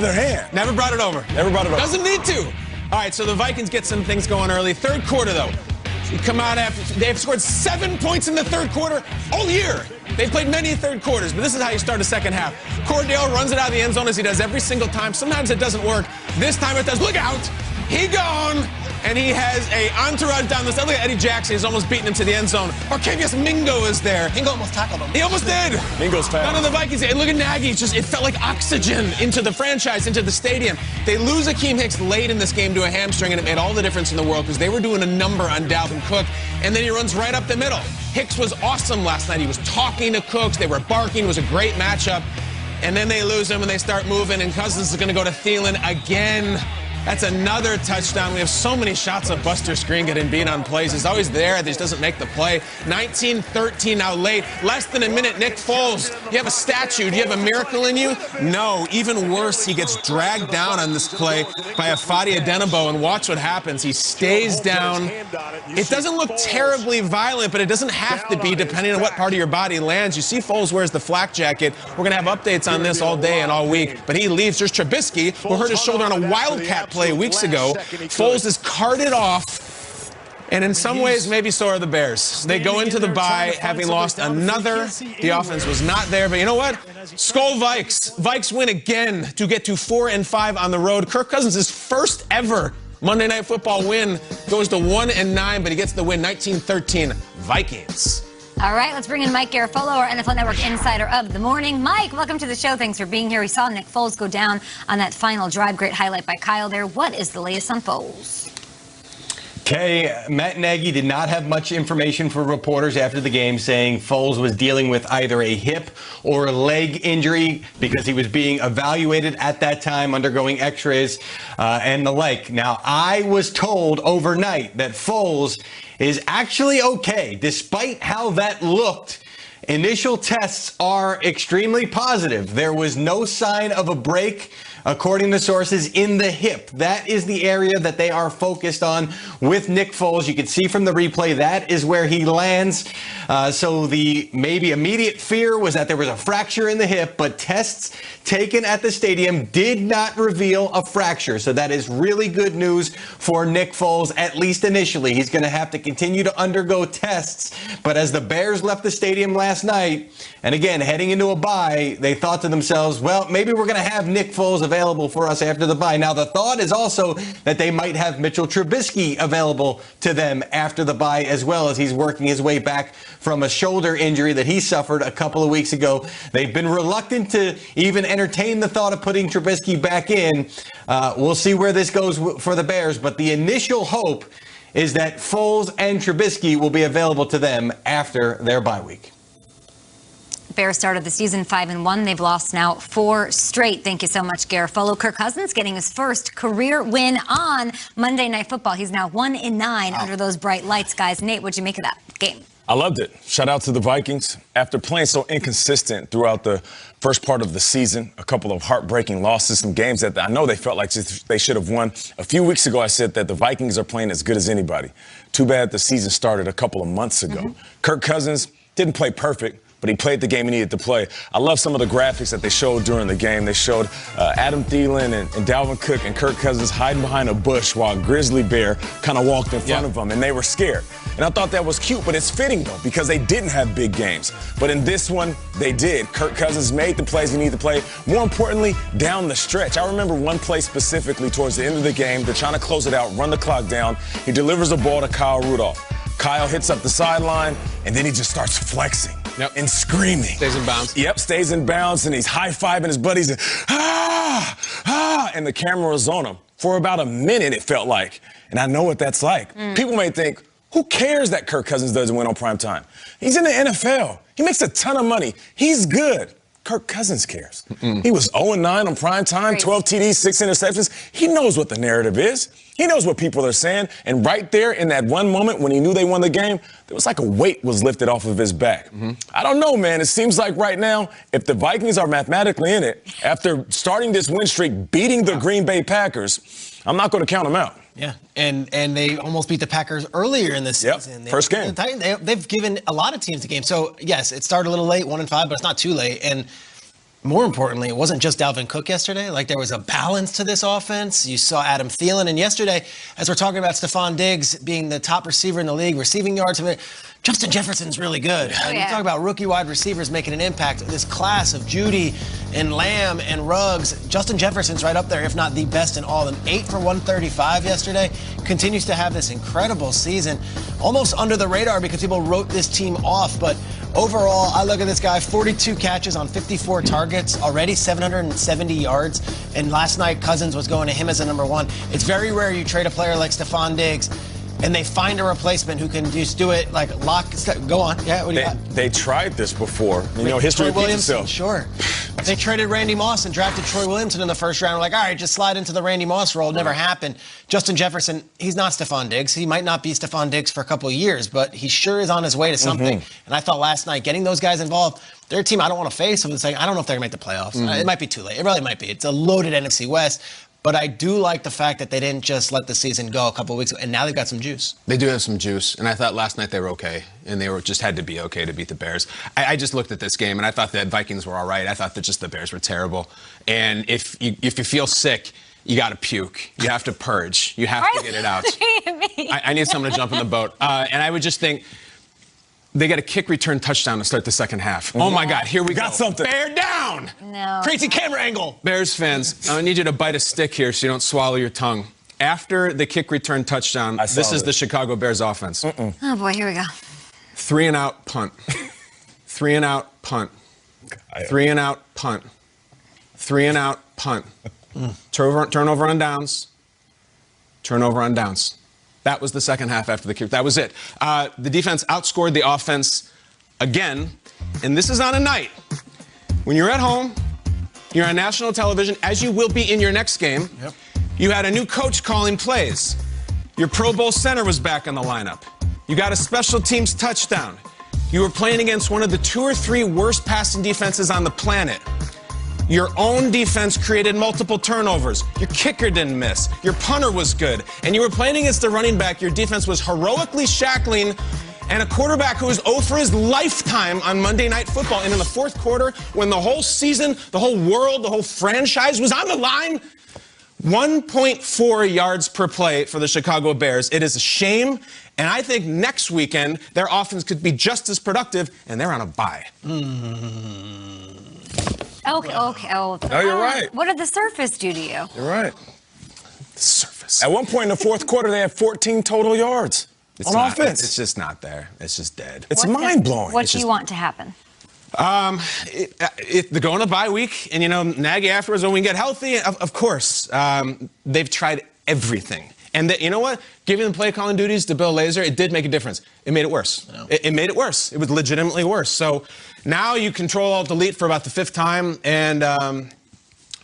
their hand. Never brought it over. Never brought it over. Doesn't need to. All right, so the Vikings get some things going early. Third quarter, though. You come out after they have scored 7 points in the third quarter all year. They've played many third quarters, but this is how you start a second half. Cordell runs it out of the end zone as he does every single time. Sometimes it doesn't work. This time it does. Look out! He gone! And he has a entourage down the side. Look at Eddie Jackson. He's almost beating him to the end zone. Arcavius Mingo is there. Mingo almost tackled him. He almost did. Mingo's fast. None of the Vikings. And look at Nagy. It felt like oxygen into the franchise, into the stadium. They lose Akeem Hicks late in this game to a hamstring, and it made all the difference in the world because they were doing a number on Dalvin Cook, and then he runs right up the middle. Hicks was awesome last night. He was talking to Cooks. They were barking. It was a great matchup. And then they lose him, and they start moving, and Cousins is going to go to Thielen again. That's another touchdown. We have so many shots of Buster Screen getting beat on plays. He's always there. He just doesn't make the play. 19-13 now late. Less than a minute. Nick Foles, you have a statue. Do you have a miracle in you? No. Even worse, he gets dragged down on this play by Afadi Adenabo, and watch what happens. He stays down. It doesn't look terribly violent, but it doesn't have to be depending on what part of your body lands. You see Foles wears the flak jacket. We're going to have updates on this all day and all week, but he leaves. There's Trubisky, who hurt his shoulder on a Wildcat play weeks ago. Foles is carted off, and in some ways, maybe so are the Bears. They go into the bye having lost another. The offense was not there, but you know what? Skol Vikes. Vikes win again to get to 4-5 on the road. Kirk Cousins' first ever Monday Night Football win goes to 1-9, but he gets the win. 19-13 Vikings. All right, let's bring in Mike Garafolo, our NFL Network insider of the morning. Mike, welcome to the show. Thanks for being here. We saw Nick Foles go down on that final drive. Great highlight by Kyle there. What is the latest on Foles? Okay, Matt Nagy did not have much information for reporters after the game, saying Foles was dealing with either a hip or a leg injury because he was being evaluated at that time, undergoing x-rays and the like. Now, I was told overnight that Foles is actually okay, despite how that looked. Initial tests are extremely positive. There was no sign of a break, according to sources, in the hip. That is the area that they are focused on with Nick Foles. You can see from the replay that is where he lands. So the maybe immediate fear was that there was a fracture in the hip, but tests taken at the stadium did not reveal a fracture. So that is really good news for Nick Foles, at least initially. He's going to have to continue to undergo tests. But as the Bears left the stadium last night, and again, heading into a bye, they thought to themselves, well, maybe we're going to have Nick Foles available for us after the bye. Now, the thought is also that they might have Mitchell Trubisky available to them after the bye as well, as he's working his way back from a shoulder injury that he suffered a couple of weeks ago. They've been reluctant to even entertain the thought of putting Trubisky back in. We'll see where this goes for the Bears, but the initial hope is that Foles and Trubisky will be available to them after their bye week. Bears started the season 5-1. They've lost now 4 straight. Thank you so much, Garafolo. Kirk Cousins getting his first career win on Monday Night Football. He's now 1-9 under those bright lights, guys. Nate, what'd you make of that game? I loved it. Shout out to the Vikings. After playing so inconsistent throughout the first part of the season, a couple of heartbreaking losses, some games that I know they felt like they should have won. A few weeks ago, I said that the Vikings are playing as good as anybody. Too bad the season started a couple of months ago. Kirk Cousins didn't play perfect, but he played the game he needed to play. I love some of the graphics that they showed during the game. They showed Adam Thielen and Dalvin Cook and Kirk Cousins hiding behind a bush while a grizzly bear kind of walked in front of them, and they were scared. And I thought that was cute, but it's fitting, though, because they didn't have big games. But in this one, they did. Kirk Cousins made the plays he needed to play. More importantly, down the stretch. I remember one play specifically towards the end of the game. They're trying to close it out, run the clock down. He delivers the ball to Kyle Rudolph. Kyle hits up the sideline, and then he just starts flexing and screaming. Stays in bounds. Yep, stays in bounds, and he's high-fiving his buddies. And the camera was on him. For about a minute, it felt like. And I know what that's like. People may think, who cares that Kirk Cousins doesn't win on prime time? He's in the NFL. He makes a ton of money. He's good. Kirk Cousins cares. He was 0-9 on prime time, 12 TDs, 6 interceptions. He knows what the narrative is. He knows what people are saying. And right there in that one moment when he knew they won the game, there was like a weight was lifted off of his back. I don't know, man. It seems like right now, if the Vikings are mathematically in it, after starting this win streak, beating the Green Bay Packers, I'm not going to count them out. Yeah, and they almost beat the Packers earlier in this season. First game. They've given a lot of teams the game. So, yes, it started a little late, 1-5, but it's not too late. And more importantly, it wasn't just Dalvin Cook yesterday. Like, there was a balance to this offense. You saw Adam Thielen. And yesterday, as we're talking about Stephon Diggs being the top receiver in the league, receiving yards, Justin Jefferson's really good. Oh, yeah. You talk about rookie wide receivers making an impact. This class of Judy and Lamb and Ruggs, Justin Jefferson's right up there, if not the best in all of them. 8 for 135 yesterday. Continues to have this incredible season. Almost under the radar because people wrote this team off. But overall, I look at this guy, 42 catches on 54 targets, already 770 yards. And last night, Cousins was going to him as a number one. It's very rare you trade a player like Stephon Diggs and they find a replacement who can just do it like lock. Go on. Yeah, what do you got? They tried this before. You know, history repeats itself. Sure. They traded Randy Moss and drafted Troy Williamson in the first round. We're like, all right, just slide into the Randy Moss role. Never happened. Justin Jefferson, he's not Stephon Diggs. He might not be Stephon Diggs for a couple of years, but he sure is on his way to something. And I thought last night, getting those guys involved, they're a team I don't want to face. So it's like, I don't know if they're going to make the playoffs. It might be too late. It really might be. It's a loaded NFC West. But I do like the fact that they didn't just let the season go a couple of weeks ago, and now they've got some juice. They do have some juice, and I thought last night they were okay, and they were just had to be okay to beat the Bears. I just looked at this game, and I thought the Vikings were all right. I thought that just the Bears were terrible. And if you feel sick, you got to puke. You have to purge. You have to get it out. I need someone to jump in the boat. And I would just think, they got a kick return touchdown to start the second half. Oh, my God. Here we go. Got something. Bear down. No. Crazy camera angle. Bears fans, I need you to bite a stick here so you don't swallow your tongue. After the kick return touchdown, this is the Chicago Bears offense. Oh, boy, here we go. 3 and out, punt. 3 and out, punt. 3 and out, punt. 3 and out, punt. Turnover on downs. Turnover on downs. That was the second half after the kick. That was it. The defense outscored the offense again. And this is on a night when you're at home, you're on national television, as you will be in your next game. Yep. You had a new coach calling plays. Your Pro Bowl center was back in the lineup. You got a special teams touchdown. You were playing against one of the 2 or 3 worst passing defenses on the planet. Your own defense created multiple turnovers. Your kicker didn't miss. Your punter was good. And you were playing against the running back. Your defense was heroically shackling and a quarterback who was 0 for his lifetime on Monday Night Football. And in the fourth quarter, when the whole season, the whole world, the whole franchise was on the line, 1.4 yards per play for the Chicago Bears. It is a shame. And I think next weekend, their offense could be just as productive, and they're on a bye. Okay. Oh, No, you're right. What did the surface do to you? You're right. The surface. At one point in the fourth quarter, they had 14 total yards on offense. It's just not there. It's just dead. It's mind-blowing. What do you want to happen? They're going to bye week, and, Nagy afterwards, when we get healthy, of course, they've tried everything. And you know what? Giving the play calling duties to Bill Lazor, it did make a difference. It made it worse. No. It made it worse. It was legitimately worse. So now you Control-Alt-Delete for about the 5th time, and I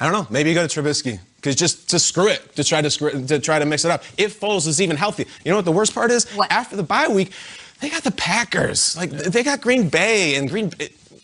don't know. Maybe you go to Trubisky. Because just to screw it, to try to mix it up. If Foles is even healthy. You know what the worst part is? What? After the bye week, they got the Packers. Like, they got Green Bay and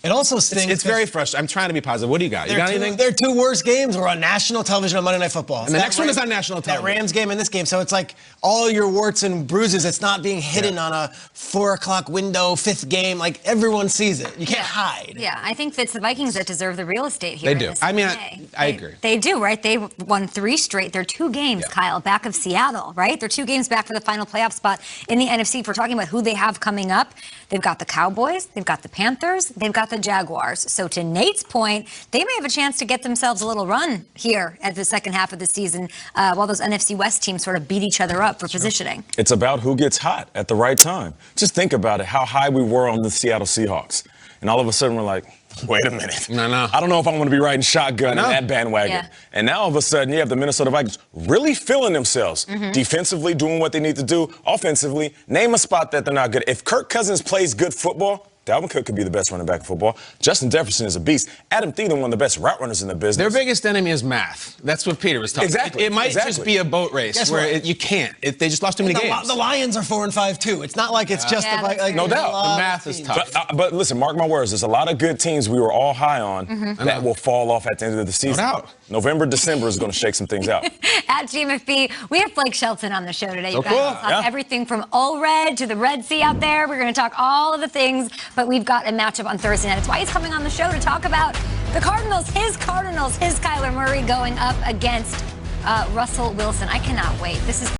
It also stinks. It's very frustrating. I'm trying to be positive. What do you got? You got anything? Their 2 worst games were on national television on Monday Night Football. And the next one is on national television. That Rams game and this game. So it's like all your warts and bruises, it's not being hidden on a 4 o'clock window, 5th game. Like, everyone sees it. You can't hide. Yeah, I think it's the Vikings that deserve the real estate here. They do. I mean, I agree. They do, right? They won 3 straight. They're 2 games, Kyle, back of Seattle, right? They're 2 games back for the final playoff spot in the NFC. If we're talking about who they have coming up, they've got the Cowboys, they've got the Panthers, they've got the Jaguars. So to Nate's point, they may have a chance to get themselves a little run here at the second half of the season while those NFC West teams sort of beat each other up for positioning. It's about who gets hot at the right time. Just think about it, how high we were on the Seattle Seahawks. And all of a sudden we're like, wait a minute. No. I don't know if I want to be riding shotgun in that bandwagon. Yeah. And now all of a sudden you have the Minnesota Vikings really feeling themselves. Defensively doing what they need to do. Offensively, name a spot that they're not good. If Kirk Cousins plays good football, Dalvin Cook could be the best running back in football. Justin Jefferson is a beast. Adam Thielen, one of the best route runners in the business. Their biggest enemy is math. That's what Peter was talking about. Exactly. It might just be a boat race where you can't. They just lost too many games. The Lions are 4-5 too. It's not like it's just no doubt. The math is tough. But listen, mark my words. There's a lot of good teams we were all high on that will fall off at the end of the season. No doubt. November, December is going to shake some things out. At GMFB, we have Blake Shelton on the show today. You Oh, guys cool. will talk everything from All Red to the Red Sea out there. We're going to talk all of the things, but we've got a matchup on Thursday night. It's why he's coming on the show to talk about The Cardinals, his Kyler Murray going up against Russell Wilson. I cannot wait. This is